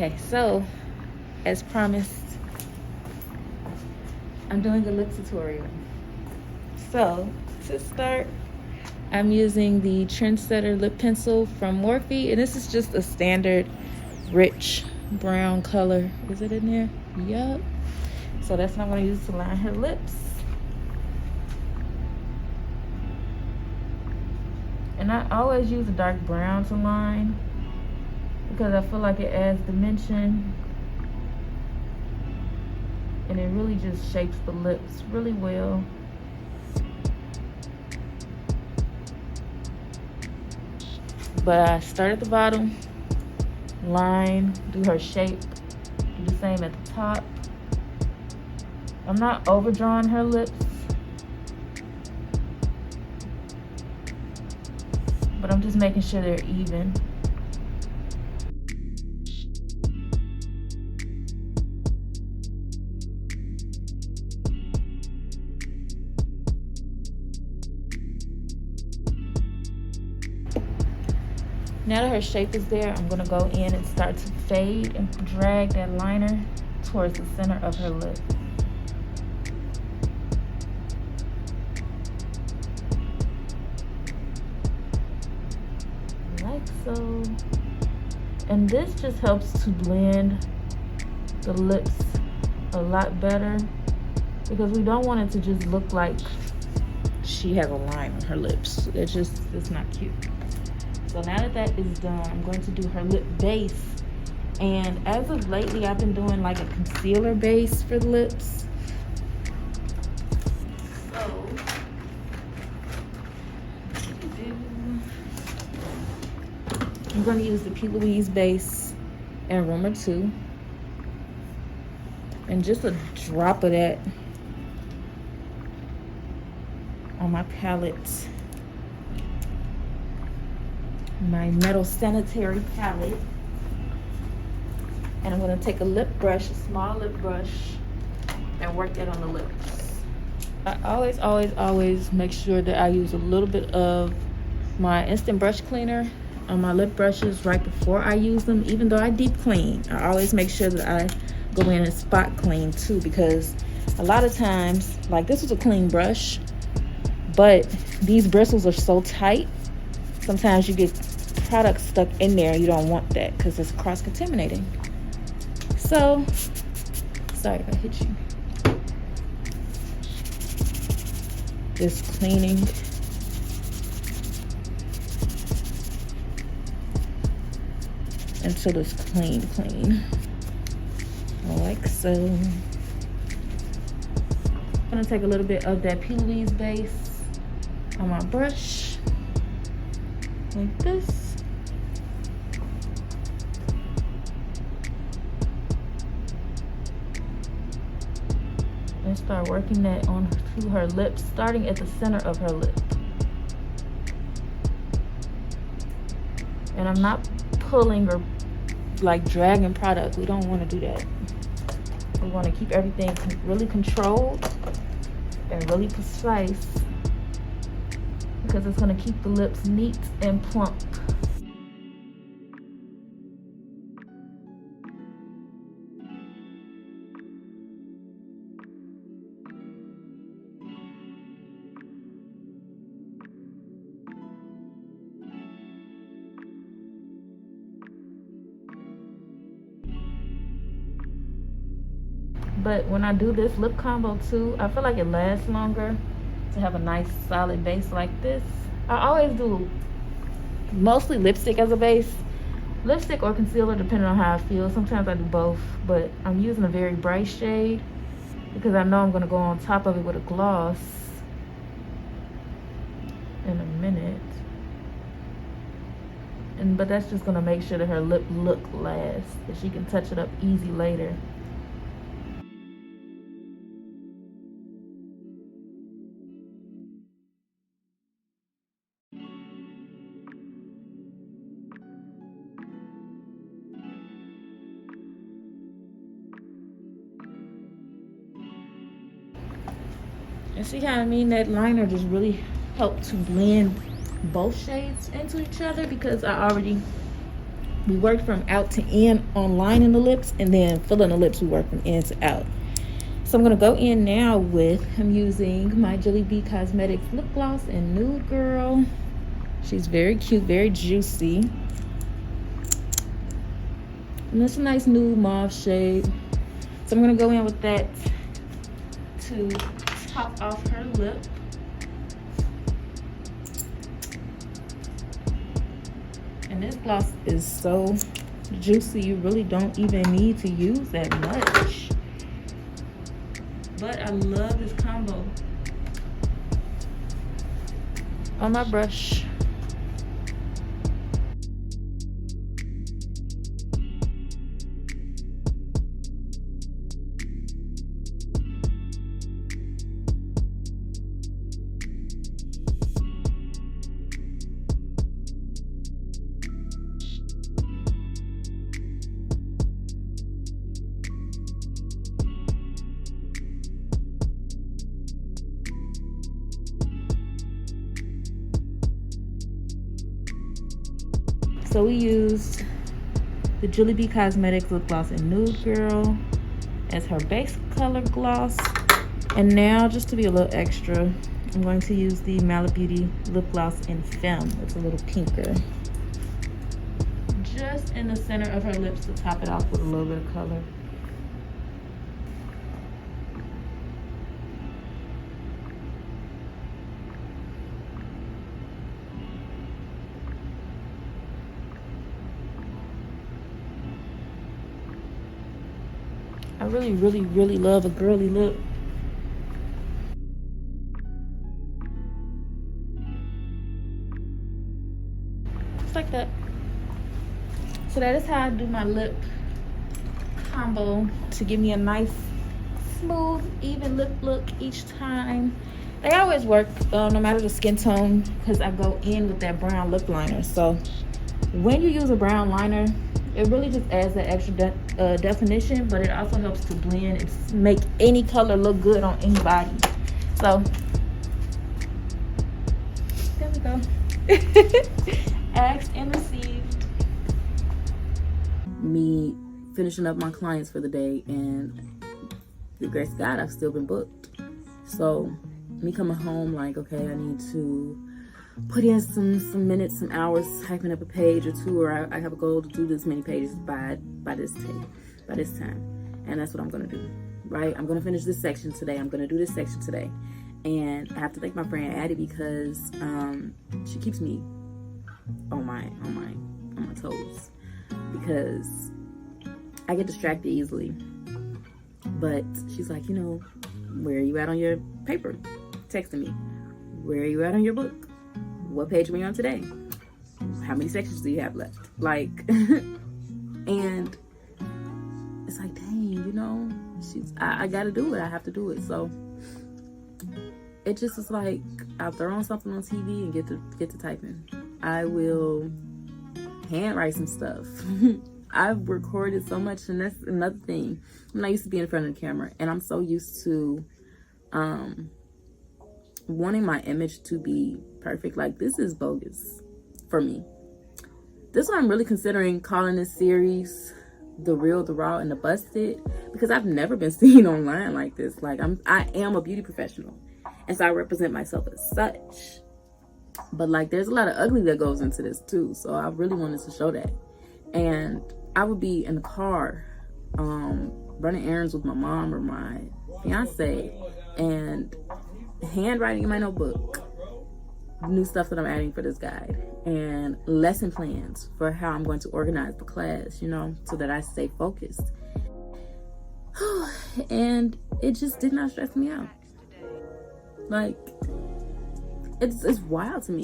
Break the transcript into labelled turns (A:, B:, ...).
A: Okay, so as promised, I'm doing a lip tutorial. So to start, I'm using the Trendsetter lip pencil from Morphe, and this is just a standard rich brown color. Is it in there? Yup. So that's what I'm going to use to line her lips. And I always use a dark brown to line because I feel like it adds dimension and it really just shapes the lips really well. But I start at the bottom, line, do her shape, do the same at the top. I'm not overdrawing her lips, but I'm just making sure they're even. Now that her shape is there, I'm gonna go in and start to fade and drag that liner towards the center of her lip. Like so. And this just helps to blend the lips a lot better because we don't want it to just look like she has a line on her lips. It's not cute. So now that that is done, I'm going to do her lip base. And as of lately, I've been doing like a concealer base for the lips. So, I'm going to use the P. Louise base and Rumor 2. And just a drop of that on my palette. My Metal Sanitary palette. And I'm going to take a lip brush, a small lip brush, and work that on the lips. I always make sure that I use a little bit of my instant brush cleaner on my lip brushes right before I use them. Even though I deep clean, I always make sure that I go in and spot clean too, because a lot of times, like this was a clean brush, but these bristles are so tight, sometimes you get product stuck in there. You don't want that because it's cross-contaminating. So, sorry if I hit you. Just cleaning. Until it's clean. Like so. I'm gonna take a little bit of that P. Louise base on my brush. Like this. And start working that onto her lips, starting at the center of her lip. And I'm not pulling or like dragging product. We don't want to do that. We want to keep everything really controlled and really precise because it's going to keep the lips neat and plump. But when I do this lip combo too, I feel like it lasts longer to have a nice solid base like this. I always do mostly lipstick as a base. Lipstick or concealer depending on how I feel. Sometimes I do both, but I'm using a very bright shade because I know I'm going to go on top of it with a gloss in a minute. But that's just going to make sure that her lip look lasts, that she can touch it up easy later. And see how I mean? That liner just really helped to blend both shades into each other because I already We worked from out to in on lining the lips, and then filling the lips we work from in to out. So I'm gonna go in now with, I'm using my Jollibee Cosmetics lip gloss in Nude Girl. She's very cute, very juicy. And it's a nice nude mauve shade. So I'm gonna go in with that to top off her lip. And this gloss is so juicy, you really don't even need to use that much. But I love this combo. On my brush. So we used the Jollibee Cosmetics lip gloss in Nude Girl as her base color gloss. And now, just to be a little extra, I'm going to use the Malibeaux lip gloss in Femme. It's a little pinker. Just in the center of her lips to top it off with a little bit of color. I really, really, really love a girly lip. Just like that. So that is how I do my lip combo to give me a nice, smooth, even lip look each time. They always work, no matter the skin tone, because I go in with that brown lip liner. So when you use a brown liner, it really just adds that extra definition, but it also helps to blend and make any color look good on anybody. So there we go. Asked and received. Me finishing up my clients for the day, and the grace of God, I've still been booked. So me coming home like, okay, I need to put in some minutes, some hours, typing up a page or two, or I have a goal to do this many pages by this time, and that's what I'm gonna do. Right, I'm gonna finish this section today. I'm gonna do this section today, and I have to thank my friend Addie because she keeps me on my toes, because I get distracted easily. But she's like, you know, where are you at on your paper? Texting me, where are you at on your book? What page are we on today? How many sections do you have left? Like, and it's like, dang, you know, I gotta do it. I have to do it. So it just is like, I'll throw on something on TV and get to typing. I will handwrite some stuff. I've recorded so much, and that's another thing. I'm not used to being in front of the camera, and I'm so used to wanting my image to be perfect. Like, this is bogus for me. This is why I'm really considering calling this series The Real, The Raw, and The Busted, because I've never been seen online like this. Like, I am a beauty professional, and so I represent myself as such. But like, there's a lot of ugly that goes into this too, so I really wanted to show that. And I would be in the car running errands with my mom or my fiance, and handwriting in my notebook new stuff that I'm adding for this guide, and lesson plans for how I'm going to organize the class, you know, so that I stay focused. And it just did not stress me out. Like, it's wild to me.